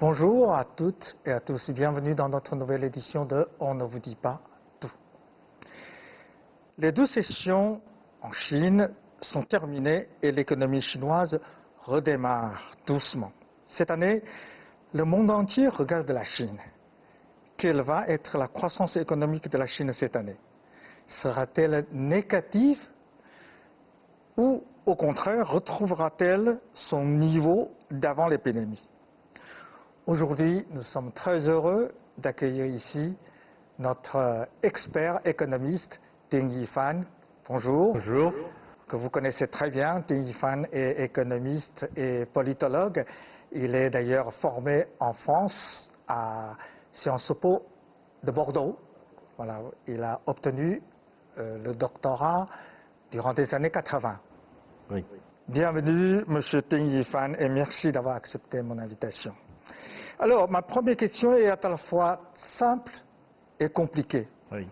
Bonjour à toutes et à tous, bienvenue dans notre nouvelle édition de On ne vous dit pas tout. Les deux sessions en Chine sont terminées et l'économie chinoise redémarre doucement. Cette année, le monde entier regarde la Chine. Quelle va être la croissance économique de la Chine cette année? Sera-t-elle négative ou au contraire retrouvera-t-elle son niveau d'avant l'épidémie? Aujourd'hui, nous sommes très heureux d'accueillir ici notre expert économiste, Ding Yifan. Bonjour. Bonjour. Que vous connaissez très bien. Ding Yifan est économiste et politologue. Il est d'ailleurs formé en France à Sciences Po de Bordeaux. Voilà, il a obtenu le doctorat durant les années 80. Oui. Bienvenue, Monsieur Ding Yifan, et merci d'avoir accepté mon invitation. Alors, ma première question est à la fois simple et compliquée, Oui.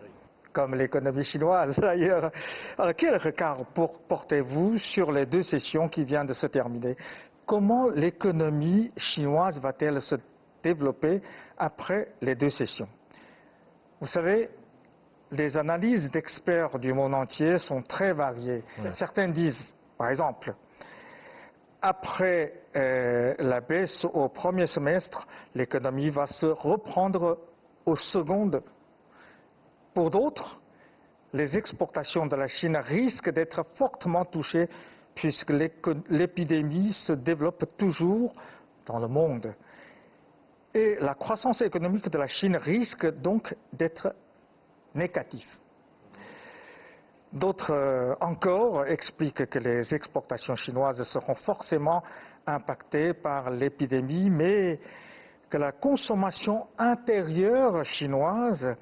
comme l'économie chinoise d'ailleurs. Alors, quel regard portez-vous sur les deux sessions qui viennent de se terminer? Comment l'économie chinoise va-t-elle se développer après les deux sessions? Vous savez, les analyses d'experts du monde entier sont très variées. Oui. Certains disent, par exemple, après la baisse au premier semestre, l'économie va se reprendre au second. Pour d'autres, les exportations de la Chine risquent d'être fortement touchées puisque l'épidémie se développe toujours dans le monde. Et la croissance économique de la Chine risque donc d'être négative. D'autres encore expliquent que les exportations chinoises seront forcément impactées par l'épidémie, mais que la consommation intérieure chinoise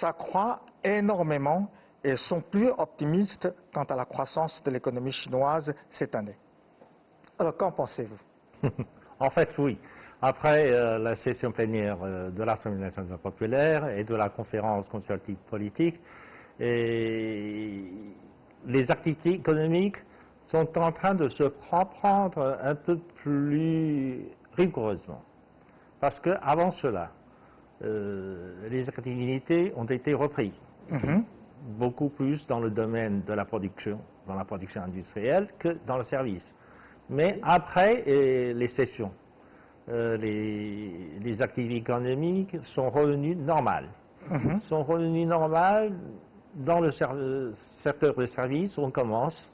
s'accroît énormément et sont plus optimistes quant à la croissance de l'économie chinoise cette année. Alors, qu'en pensez-vous? En fait, oui. Après la session plénière de l'Assemblée nationale populaire et de la conférence consultative politique, et les activités économiques sont en train de se reprendre un peu plus rigoureusement. Parce qu'avant cela, les activités ont été reprises. Beaucoup plus dans le domaine de la production industrielle que dans le service. Mais après les sessions, les activités économiques sont revenues normales. Sont revenues normales dans le secteur des services. On commence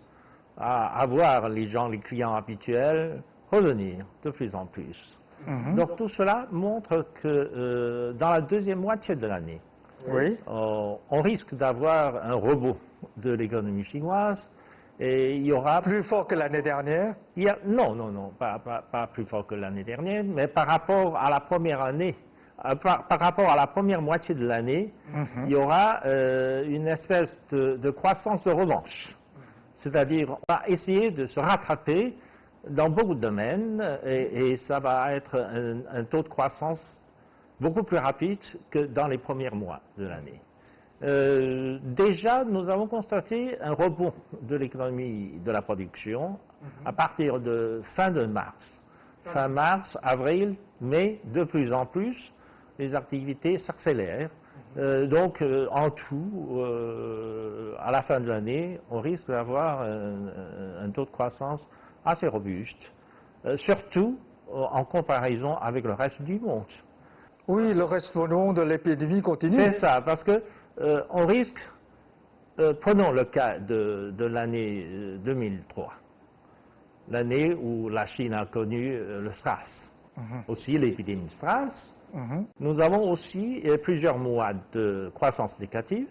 à voir les clients habituels revenir de plus en plus. Donc tout cela montre que dans la deuxième moitié de l'année, Oui. on risque d'avoir un rebond de l'économie chinoise et il y aura... Plus fort que l'année dernière? Non, pas plus fort que l'année dernière, mais par rapport à la première année, par rapport à la première moitié de l'année, il y aura une espèce de croissance de revanche. C'est-à-dire, on va essayer de se rattraper dans beaucoup de domaines et ça va être un taux de croissance beaucoup plus rapide que dans les premiers mois de l'année. Déjà, nous avons constaté un rebond de l'économie de la production à partir de fin de mars. Fin mars, avril, mai, de plus en plus, les activités s'accélèrent. Donc, en tout, à la fin de l'année, on risque d'avoir un taux de croissance assez robuste, surtout en comparaison avec le reste du monde. Oui, le reste du monde, l'épidémie continue. C'est ça, parce que on risque, prenons le cas de l'année 2003, l'année où la Chine a connu le SRAS, aussi l'épidémie SRAS. Nous avons aussi plusieurs mois de croissance négative,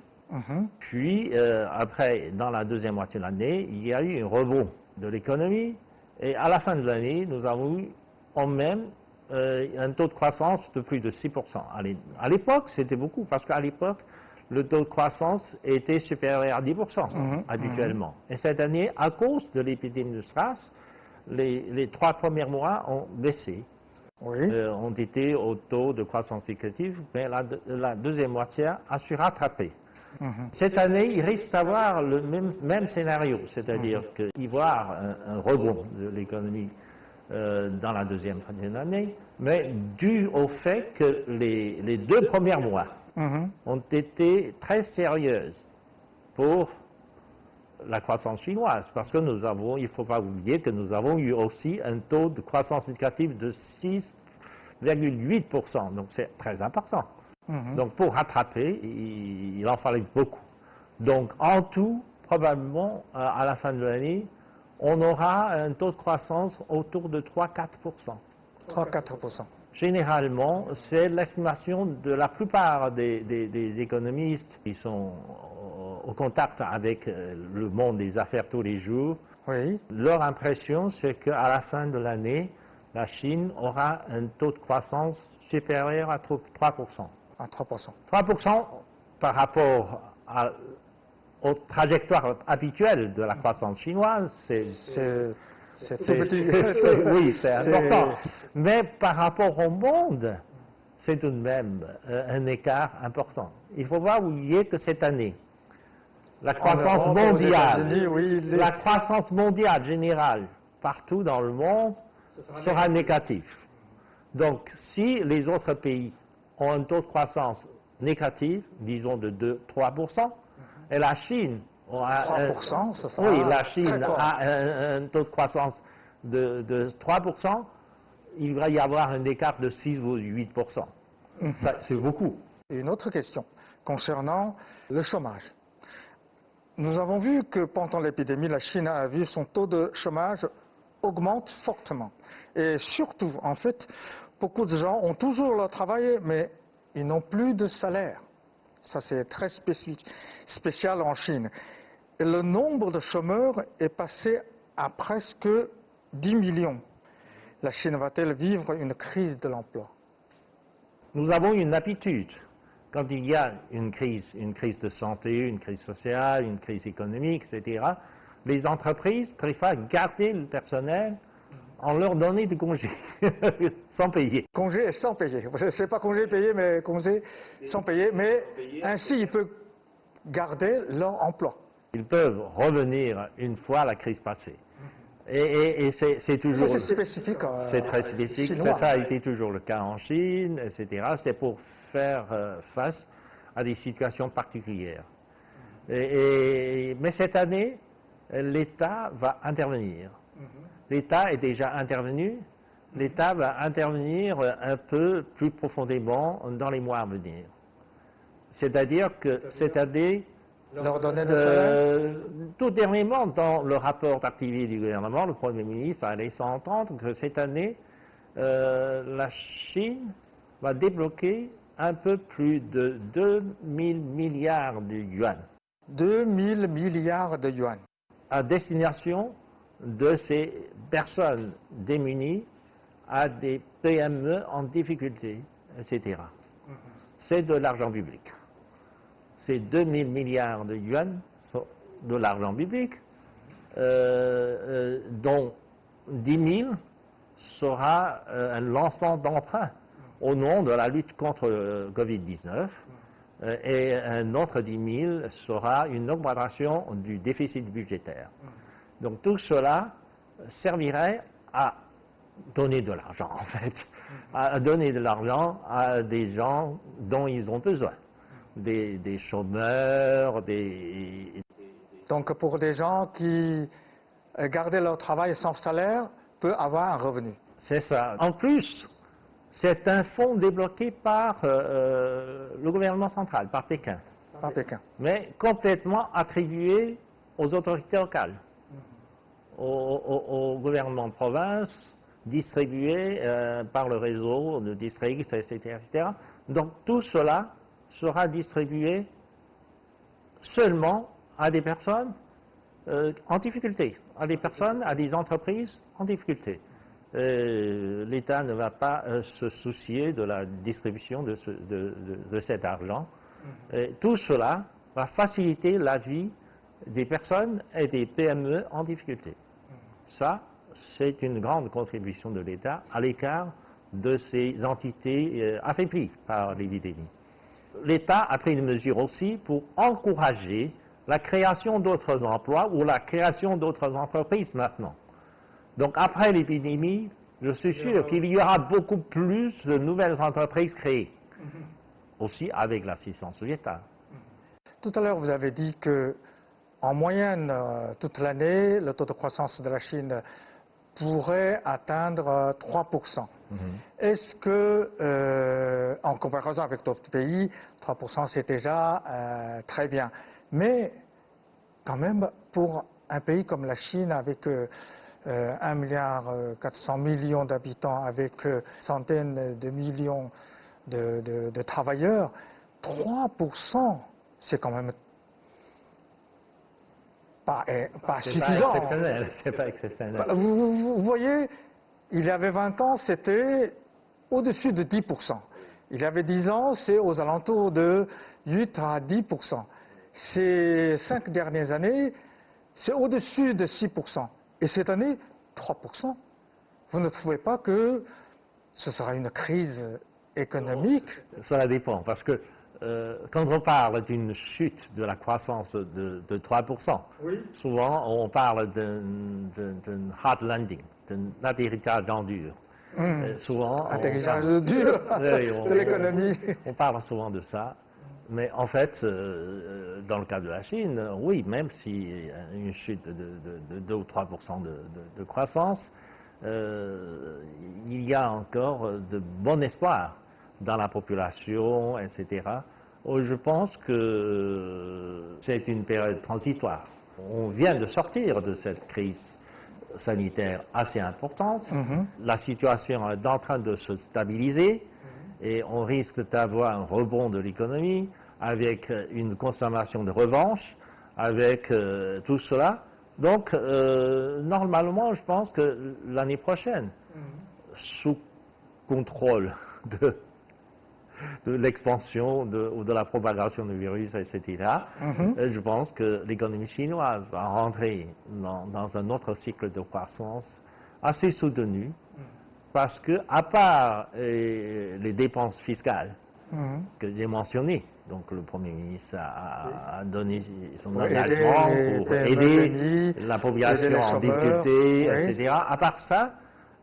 puis après, dans la deuxième moitié de l'année, il y a eu un rebond de l'économie, et à la fin de l'année, nous avons eu en même un taux de croissance de plus de 6%. À l'époque, c'était beaucoup, parce qu'à l'époque, le taux de croissance était supérieur à 10% habituellement. Et cette année, à cause de l'épidémie de SRAS, les 3 premiers mois ont baissé. Oui. Ont été au taux de croissance négative, mais la deuxième moitié a su rattraper. Cette année, il risque d'avoir le même scénario, c'est-à-dire qu'il va y avoir un rebond de l'économie dans la deuxième partie de l'année, mais dû au fait que les 2 premiers mois ont été très sérieuses pour la croissance chinoise, parce que il ne faut pas oublier que nous avons eu aussi un taux de croissance négative de 6,8%, donc c'est très important. Donc pour rattraper, il en fallait beaucoup. Donc en tout, probablement, à la fin de l'année, on aura un taux de croissance autour de 3-4%. 3-4%. Généralement, c'est l'estimation de la plupart des économistes qui sont au contact avec le monde des affaires tous les jours. Oui. Leur impression, c'est qu'à la fin de l'année, la Chine aura un taux de croissance supérieur à 3%. À 3%. 3% par rapport aux trajectoires habituelles de la croissance chinoise, c'est tout petit. Oui, c'est important. Mais par rapport au monde, c'est tout de même un écart important. Il faut voir où il est que cette année, la croissance mondiale, la croissance mondiale générale, partout dans le monde, sera négative. Donc, si les autres pays ont un taux de croissance négatif, disons de 2-3%, et la Chine aura 3%, ça sera la Chine a un taux de croissance de 3%, il va y avoir un écart de 6 ou 8%. C'est beaucoup. Une autre question concernant le chômage. Nous avons vu que pendant l'épidémie, la Chine a vu son taux de chômage augmente fortement. Et surtout, en fait, beaucoup de gens ont toujours leur travail, mais ils n'ont plus de salaire. Ça, c'est très spécial en Chine. Et le nombre de chômeurs est passé à presque 10 millions. La Chine va-t-elle vivre une crise de l'emploi? Nous avons une habitude. Quand il y a une crise de santé, une crise sociale, une crise économique, etc., les entreprises préfèrent garder le personnel en leur donnant des congés, sans payer. Congés et sans payer. Ce n'est pas congé payé, mais congé sans payer. Mais ainsi, ils peuvent garder leur emploi. Ils peuvent revenir une fois la crise passée. Et c'est toujours... C'est spécifique. C'est très spécifique. Ça a été toujours le cas en Chine, etc. C'est pour faire face à des situations particulières. Mais cette année, l'État va intervenir. L'État est déjà intervenu. L'État va intervenir un peu plus profondément dans les mois à venir. C'est-à-dire que cette année, leur donner de salaire. Tout dernièrement, dans le rapport d'activité du gouvernement, le Premier ministre a laissé entendre que cette année, la Chine va débloquer un peu plus de 2 000 milliards de yuan. 2 000 milliards de yuan. À destination de ces personnes démunies, à des PME en difficulté, etc. C'est de l'argent public. Ces 2 000 milliards de yuan sont de l'argent public, dont 10 000 sera un lancement d'emprunt au nom de la lutte contre le Covid-19, et un autre 10 000 sera une augmentation du déficit budgétaire. Donc tout cela servirait à donner de l'argent, en fait, à donner de l'argent à des gens dont ils ont besoin. Des chômeurs, Donc pour des gens qui gardaient leur travail sans salaire, peuvent avoir un revenu. C'est ça. En plus, c'est un fonds débloqué par le gouvernement central, par Pékin. Par Pékin. Mais complètement attribué aux autorités locales, au gouvernement de province, distribué par le réseau de districts, etc., etc. Donc tout cela sera distribué seulement à des personnes en difficulté, à des personnes, à des entreprises en difficulté. L'État ne va pas se soucier de la distribution de cet argent. Tout cela va faciliter la vie des personnes et des PME en difficulté. Ça, c'est une grande contribution de l'État à l'écart de ces entités affaiblies par l'épidémie. L'État a pris des mesures aussi pour encourager la création d'autres emplois ou la création d'autres entreprises maintenant. Donc après l'épidémie, je suis sûr qu'il y aura beaucoup plus de nouvelles entreprises créées, aussi avec l'assistance de l'État. Tout à l'heure, vous avez dit que, en moyenne, toute l'année, le taux de croissance de la Chine pourrait atteindre 3%. Est-ce que, en comparaison avec d'autres pays, 3% c'est déjà très bien. Mais quand même, pour un pays comme la Chine, avec 1,4 milliard d'habitants, avec centaines de millions de travailleurs, 3%, c'est quand même pas suffisant. C'est pas exceptionnel. Vous voyez, il y avait 20 ans, c'était au-dessus de 10%. Il y avait 10 ans, c'est aux alentours de 8 à 10%. Ces 5 dernières années, c'est au-dessus de 6%. Et cette année, 3%. Vous ne trouvez pas que ce sera une crise économique? Cela dépend, parce que quand on parle d'une chute de la croissance de 3%, oui, souvent on parle d'un hard landing, d'un atterrissage en dur. Souvent, atterrissage dur de l'économie. On parle souvent de ça, mais en fait, dans le cas de la Chine, oui, même si une chute de 2 ou 3% de croissance, il y a encore de bon espoir dans la population, etc. Je pense que c'est une période transitoire. On vient de sortir de cette crise sanitaire assez importante. La situation est en train de se stabiliser et on risque d'avoir un rebond de l'économie avec une consommation de revanche, avec tout cela. Donc, normalement, je pense que l'année prochaine, sous contrôle de l'expansion ou de la propagation du virus, etc., je pense que l'économie chinoise va rentrer dans un autre cycle de croissance assez soutenu, parce que, à part les dépenses fiscales que j'ai mentionnées, donc le Premier ministre a donné son engagement pour aider la population en difficulté, etc. À part ça,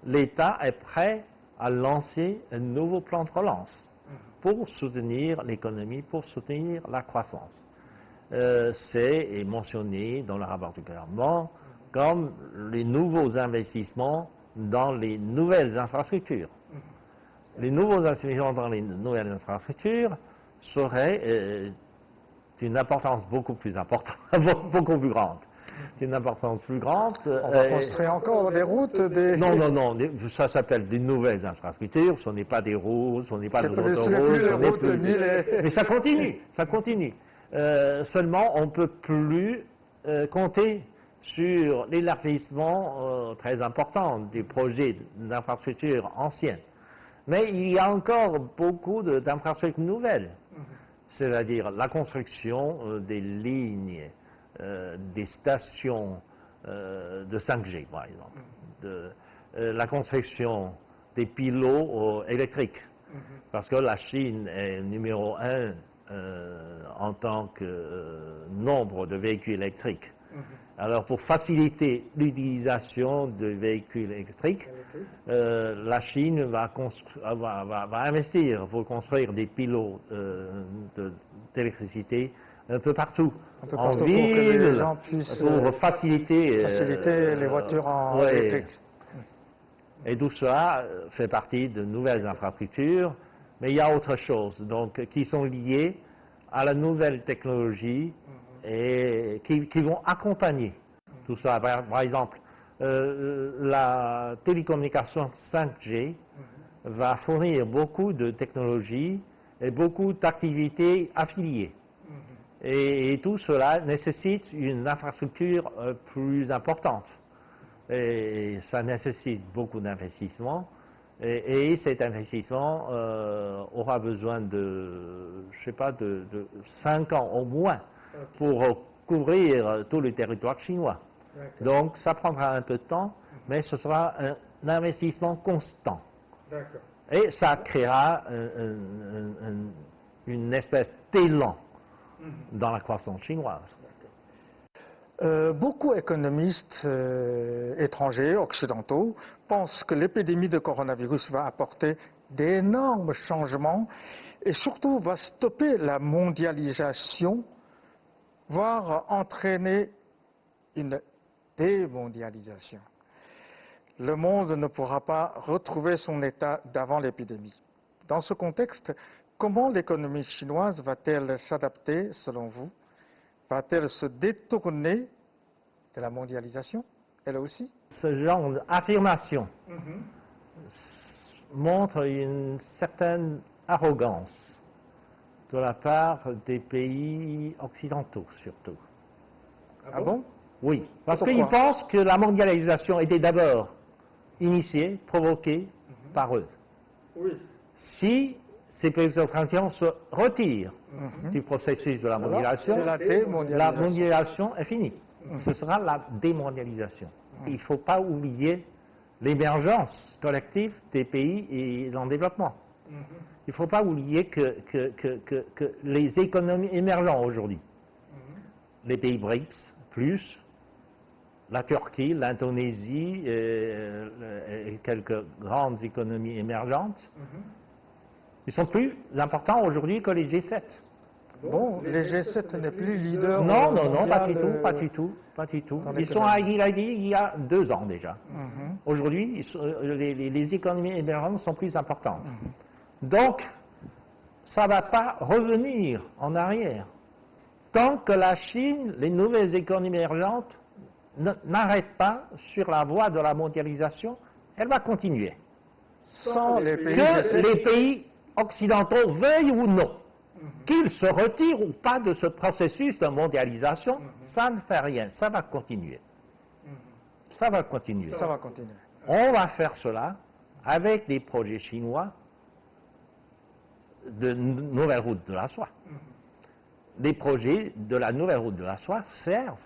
l'État est prêt à lancer un nouveau plan de relance pour soutenir l'économie, pour soutenir la croissance. C'est mentionné dans le rapport du gouvernement comme les nouveaux investissements dans les nouvelles infrastructures. Les nouveaux investissements dans les nouvelles infrastructures seraient d'une importance beaucoup plus importante, beaucoup plus grande. D'une importance plus grande. On va construire encore des routes, des... Non, ça s'appelle des nouvelles infrastructures, ce n'est pas des routes, ce n'est pas des autoroutes. Ce n'est plus les routes, ni les... Mais ça continue, ça continue. Seulement, on ne peut plus compter sur l'élargissement très important des projets d'infrastructures anciennes. Mais il y a encore beaucoup d'infrastructures nouvelles, c'est-à-dire la construction des lignes, des stations de 5G, par exemple, la construction des pilotes électriques, parce que la Chine est numéro 1 en tant que nombre de véhicules électriques. Alors, pour faciliter l'utilisation de véhicules électriques, la Chine va investir pour construire des pilotes d'électricité un peu partout. En ville, pour que les gens puissent pour faciliter les voitures électriques. Et tout ça fait partie de nouvelles infrastructures, mais il y a autre chose, donc, qui sont liées à la nouvelle technologie et qui vont accompagner tout ça. Par exemple, la télécommunication 5G va fournir beaucoup de technologies et beaucoup d'activités affiliées. Et tout cela nécessite une infrastructure plus importante. Et ça nécessite beaucoup d'investissement. Et cet investissement aura besoin de, je sais pas, de 5 ans au moins pour couvrir tout le territoire chinois. Donc ça prendra un peu de temps, mais ce sera un investissement constant. Et ça créera une espèce d'élan dans la croissance chinoise. Beaucoup d'économistes étrangers, occidentaux, pensent que l'épidémie de coronavirus va apporter d'énormes changements et surtout va stopper la mondialisation, voire entraîner une démondialisation. Le monde ne pourra pas retrouver son état d'avant l'épidémie. Dans ce contexte, comment l'économie chinoise va-t-elle s'adapter, selon vous? Va-t-elle se détourner de la mondialisation, elle aussi? Ce genre d'affirmation montre une certaine arrogance de la part des pays occidentaux, surtout. Ah bon? Oui, parce Pourquoi? qu'ils pensent que la mondialisation était d'abord initiée, provoquée par eux. Oui. Si ces pays occidentaux se retirent du processus de la mondialisation, c'est la la démondialisation. mondialisation est finie. Ce sera la démondialisation. Il ne faut pas oublier l'émergence collective des pays en développement. Il ne faut pas oublier que les économies émergentes aujourd'hui, les pays BRICS, plus la Turquie, l'Indonésie et quelques grandes économies émergentes, ils sont plus importants aujourd'hui que les G7. Bon, les G7 n'est plus leader. Non, pas mondial, du tout, pas du tout. dans Ils sont, il a dit, il y a 2 ans déjà. Aujourd'hui, les économies émergentes sont plus importantes. Donc, ça ne va pas revenir en arrière. Tant que la Chine, les nouvelles économies émergentes, n'arrêtent pas sur la voie de la mondialisation, elle va continuer. Sans les pays Que G7. les pays occidentaux veuillent ou non, qu'ils se retirent ou pas de ce processus de mondialisation, ça ne fait rien, ça va continuer. Ça va continuer. Ça va continuer. On va faire cela avec des projets chinois de nouvelle route de la soie. Les projets de la nouvelle route de la soie servent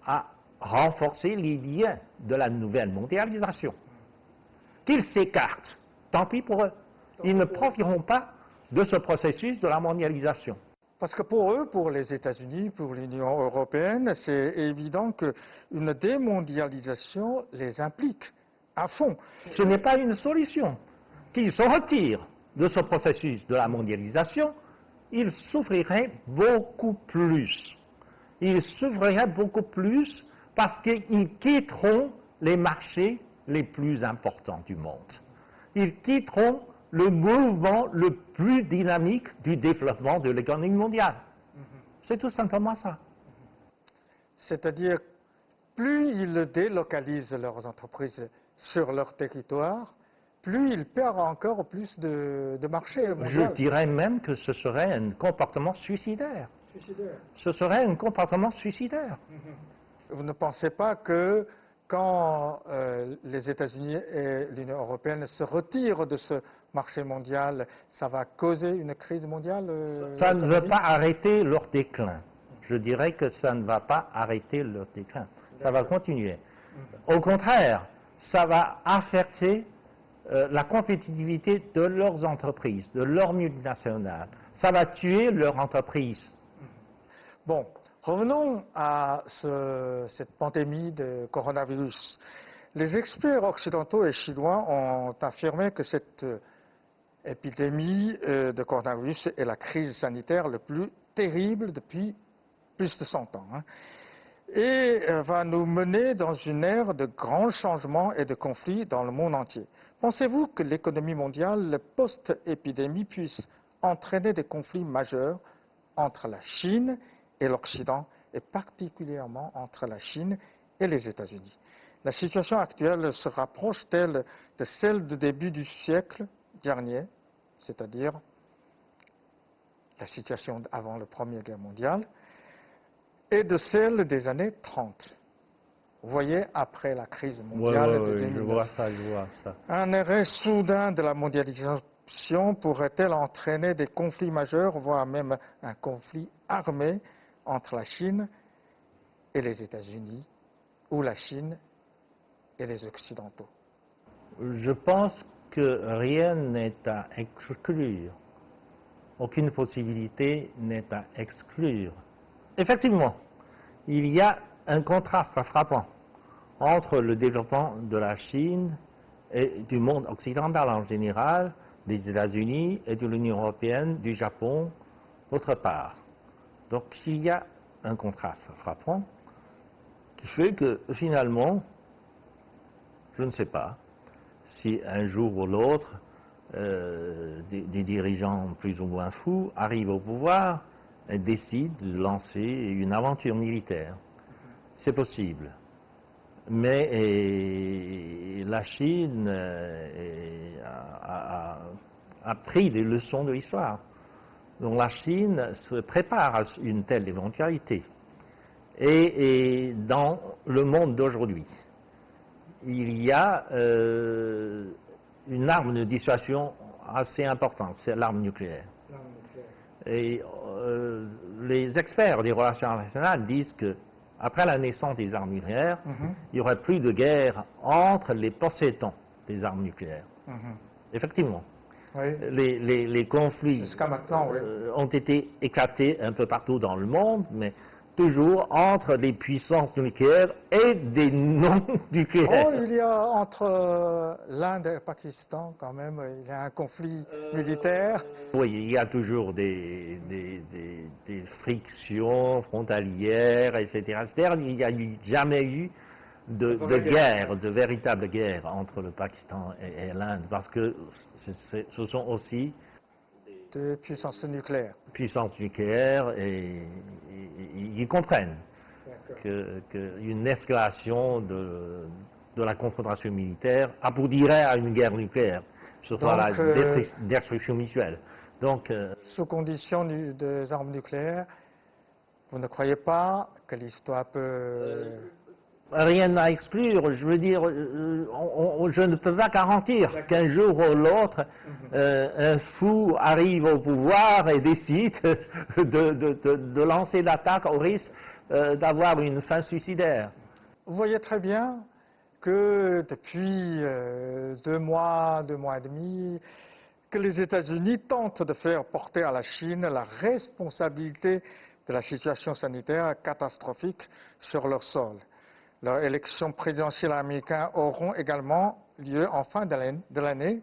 à renforcer les liens de la nouvelle mondialisation. Qu'ils s'écartent, tant pis pour eux. Ils ne profiteront pas de ce processus de la mondialisation. Parce que pour eux, pour les États-Unis, pour l'Union européenne, c'est évident qu'une démondialisation les implique à fond. Ce n'est pas une solution. Qu'ils se retirent de ce processus de la mondialisation, ils souffriraient beaucoup plus. Ils souffriraient beaucoup plus parce qu'ils quitteront les marchés les plus importants du monde. Ils quitteront le mouvement le plus dynamique du développement de l'économie mondiale. C'est tout simplement ça. C'est-à-dire, plus ils délocalisent leurs entreprises sur leur territoire, plus ils perdent encore plus de marchés mondiaux. Je dirais même que ce serait un comportement suicidaire. Ce serait un comportement suicidaire. Vous ne pensez pas que quand les États-Unis et l'Union européenne se retirent de ce marché mondial, ça va causer une crise mondiale? Ça ne va pas arrêter leur déclin. Je dirais que ça ne va pas arrêter leur déclin. Ça va continuer. Au contraire, ça va affecter la compétitivité de leurs entreprises, de leurs multinationales. Ça va tuer leur entreprise. Bon, revenons à cette pandémie de coronavirus. Les experts occidentaux et chinois ont affirmé que cette épidémie de coronavirus est la crise sanitaire la plus terrible depuis plus de 100 ans. Et va nous mener dans une ère de grands changements et de conflits dans le monde entier. Pensez-vous que l'économie mondiale post-épidémie puisse entraîner des conflits majeurs entre la Chine et l'Occident, et particulièrement entre la Chine et les États-Unis? La situation actuelle se rapproche-t-elle de celle du début du siècle dernier, c'est-à-dire la situation avant la Première Guerre mondiale, et de celle des années 30? Vous voyez, après la crise mondiale de 2009. Je vois ça. Un arrêt soudain de la mondialisation pourrait-elle entraîner des conflits majeurs, voire même un conflit armé entre la Chine et les États-Unis, ou la Chine et les Occidentaux? Je pense que rien n'est à exclure. Aucune possibilité n'est à exclure. Effectivement, il y a un contraste frappant entre le développement de la Chine et du monde occidental en général, des États-Unis et de l'Union européenne, du Japon, d'autre part. Donc il y a un contraste frappant qui fait que finalement, je ne sais pas si un jour ou l'autre, des dirigeants plus ou moins fous arrivent au pouvoir et décident de lancer une aventure militaire. C'est possible. Mais la Chine a pris des leçons de l'histoire. Donc la Chine se prépare à une telle éventualité. Et dans le monde d'aujourd'hui, il y a une arme de dissuasion assez importante, c'est l'arme nucléaire. Et les experts des relations internationales disent que après la naissance des armes nucléaires, il n'y aurait plus de guerre entre les possédants des armes nucléaires. Effectivement. Oui. Les conflits jusqu'à maintenant, oui. ont été éclatés un peu partout dans le monde, mais toujours entre les puissances nucléaires et des non-nucléaires. Oh, il y a entre l'Inde et le Pakistan quand même, il y a un conflit militaire. Oui, il y a toujours des frictions frontalières, etc., etc. Il n'y a jamais eu de guerre, de véritable guerre entre le Pakistan et l'Inde, parce que ce sont aussi de puissance nucléaire. Puissance nucléaire et ils comprennent qu'une escalation de la confrontation militaire aboutirait à une guerre nucléaire, surtout à la destruction mutuelle. Donc, sous condition des armes nucléaires, vous ne croyez pas que l'histoire peut... rien à exclure, je veux dire, je ne peux pas garantir qu'un jour ou l'autre, un fou arrive au pouvoir et décide de lancer l'attaque au risque d'avoir une fin suicidaire. Vous voyez très bien que depuis 2 mois, 2 mois et demi, que les États-Unis tentent de faire porter à la Chine la responsabilité de la situation sanitaire catastrophique sur leur sol. Les élections présidentielles américaines auront également lieu en fin de l'année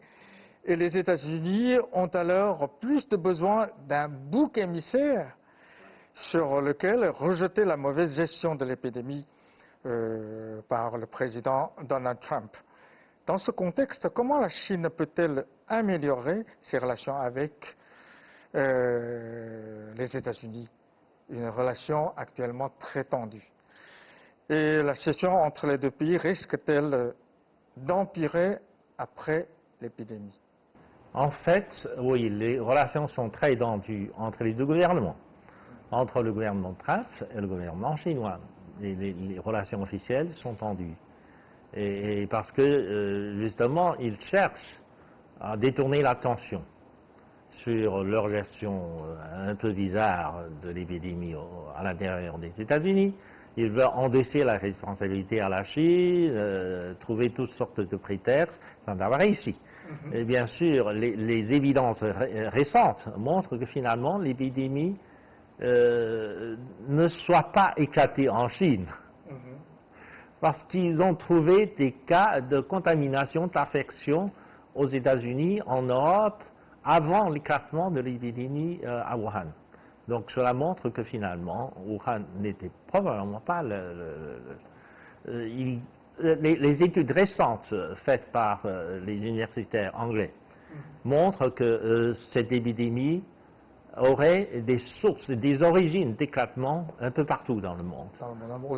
et les États-Unis ont alors plus de besoin d'un bouc émissaire sur lequel rejeter la mauvaise gestion de l'épidémie par le président Donald Trump. Dans ce contexte, comment la Chine peut-elle améliorer ses relations avec les États-Unis? Une relation actuellement très tendue. Et la situation entre les deux pays risque-t-elle d'empirer après l'épidémie? En fait, oui, les relations sont très tendues entre les deux gouvernements, entre le gouvernement Trump et le gouvernement chinois. Les relations officielles sont tendues. Et parce que, justement, ils cherchent à détourner l'attention sur leur gestion un peu bizarre de l'épidémie à l'intérieur des États-Unis. Ils veulent endosser la responsabilité à la Chine, trouver toutes sortes de prétextes, sans avoir réussi. Et bien sûr, les évidences récentes montrent que finalement l'épidémie ne soit pas éclatée en Chine. Parce qu'ils ont trouvé des cas de contamination, d'infection aux États-Unis, en Europe, avant l'éclatement de l'épidémie à Wuhan. Donc cela montre que finalement, Wuhan n'était probablement pas les études récentes faites par les universitaires anglais montrent que cette épidémie aurait des sources, des origines d'éclatement un peu partout dans le monde.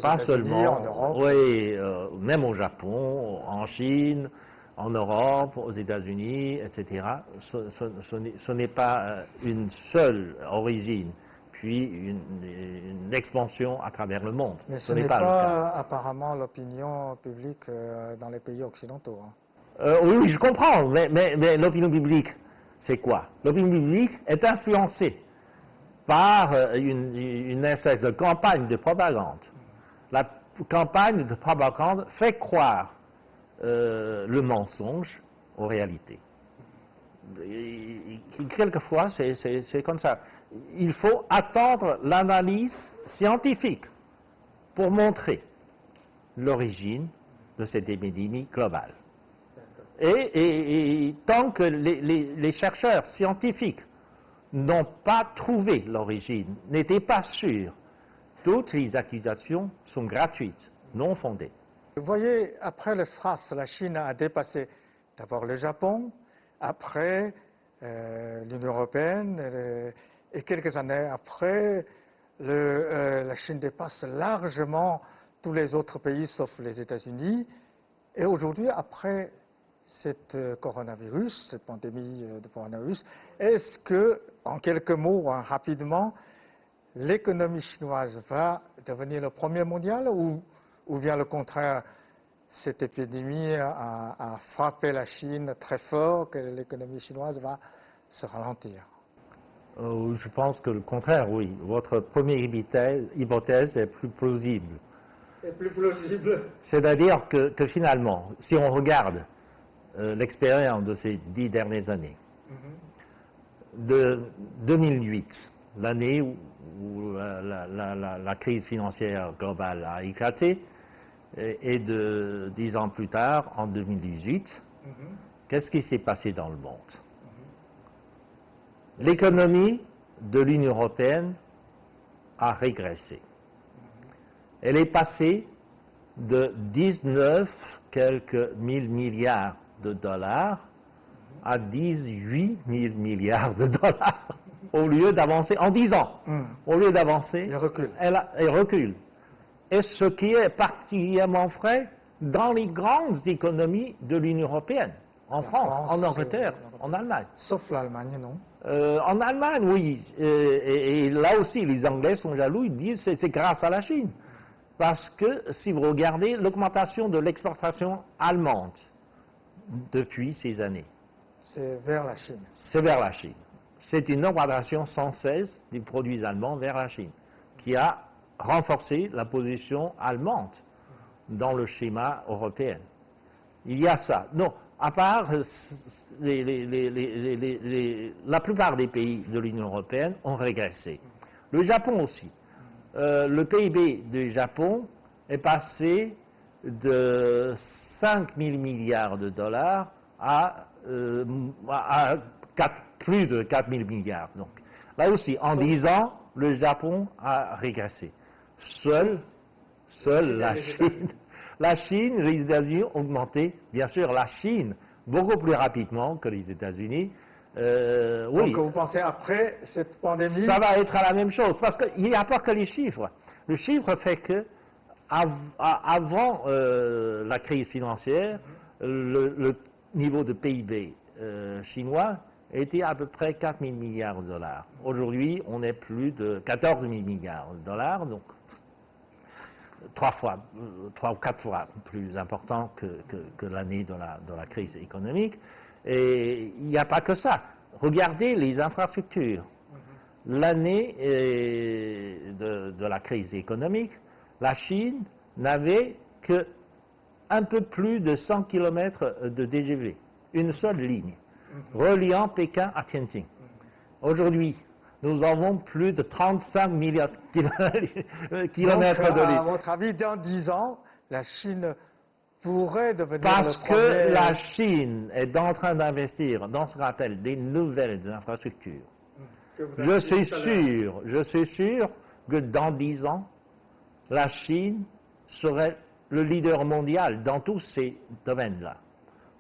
Pas seulement en Europe. Oui, même au Japon, en Chine, en Europe, aux États-Unis, etc. Ce n'est pas une seule origine, puis une expansion à travers le monde. Mais ce n'est pas apparemment l'opinion publique dans les pays occidentaux. Oui, je comprends, mais l'opinion publique, c'est quoi? L'opinion publique est influencée par une espèce de campagne de propagande. La campagne de propagande fait croire le mensonge aux réalités. Quelquefois, c'est comme ça. Il faut attendre l'analyse scientifique pour montrer l'origine de cette épidémie globale. Et tant que les chercheurs scientifiques n'ont pas trouvé l'origine, n'étaient pas sûrs, toutes les accusations sont gratuites, non fondées. Vous voyez, après le SRAS, la Chine a dépassé d'abord le Japon, après l'Union européenne, et quelques années après, la Chine dépasse largement tous les autres pays sauf les États-Unis. Et aujourd'hui, après cette coronavirus, cette pandémie de coronavirus, est-ce que, en quelques mots, rapidement, l'économie chinoise va devenir le premier mondial ou bien le contraire, cette épidémie a frappé la Chine très fort, que l'économie chinoise va se ralentir? Je pense que le contraire, oui. Votre première hypothèse est plus plausible. C'est plus plausible. C'est-à-dire que finalement, si on regarde l'expérience de ces 10 dernières années, de 2008, l'année où la crise financière globale a éclaté, et de 10 ans plus tard, en 2018, qu'est-ce qui s'est passé dans le monde? L'économie de l'Union européenne a régressé. Elle est passée de 19 quelques mille milliards de dollars à 18 000 milliards de dollars au lieu d'avancer en 10 ans. Au lieu d'avancer, elle recule. Et ce qui est particulièrement vrai dans les grandes économies de l'Union européenne, en France, en Angleterre, en Allemagne. Sauf l'Allemagne, non? En Allemagne, oui. Et là aussi, les Anglais sont jaloux, ils disent que c'est grâce à la Chine. Parce que si vous regardez l'augmentation de l'exportation allemande depuis ces années. C'est vers la Chine. C'est vers la Chine. C'est une augmentation sans cesse des produits allemands vers la Chine, qui a renforcé la position allemande dans le schéma européen. Il y a ça. Non, à part la plupart des pays de l'Union européenne ont régressé. Le Japon aussi. Le PIB du Japon est passé de 5 000 milliards de dollars à plus de 4 000 milliards. Donc, là aussi, en 10 ans, le Japon a régressé. Seule la Chine et les États-Unis ont augmenté. Bien sûr, la Chine beaucoup plus rapidement que les États-Unis. Oui. Donc vous pensez après cette pandémie? Ça va être la même chose, parce qu'il n'y a pas que les chiffres. Le chiffre fait que avant la crise financière, le niveau de PIB chinois était à peu près 4 000 milliards de dollars. Aujourd'hui, on est plus de 14 000 milliards de dollars, donc 3 ou 4 fois plus important que l'année de la crise économique. Et il n'y a pas que ça. Regardez les infrastructures. L'année de la crise économique, la Chine n'avait que un peu plus de 100 km de TGV, une seule ligne, reliant Pékin à Tianjin. Aujourd'hui, nous avons plus de 35 milliards de kilomètres de ligne. À votre avis, dans 10 ans, la Chine pourrait devenir Parce le premier... que la Chine est en train d'investir dans ce qu'on appelle des nouvelles infrastructures. Je suis sûr que dans 10 ans, la Chine serait le leader mondial dans tous ces domaines-là,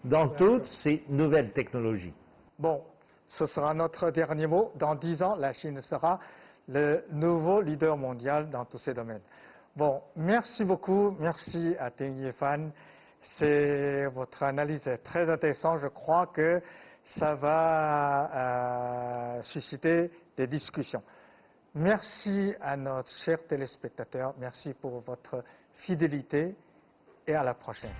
dans toutes ces nouvelles technologies. Bon, ce sera notre dernier mot. Dans 10 ans, la Chine sera le nouveau leader mondial dans tous ces domaines. Bon, merci beaucoup. Merci à Deng Yifan. Votre analyse est très intéressante. Je crois que ça va susciter des discussions. Merci à nos chers téléspectateurs. Merci pour votre fidélité et à la prochaine.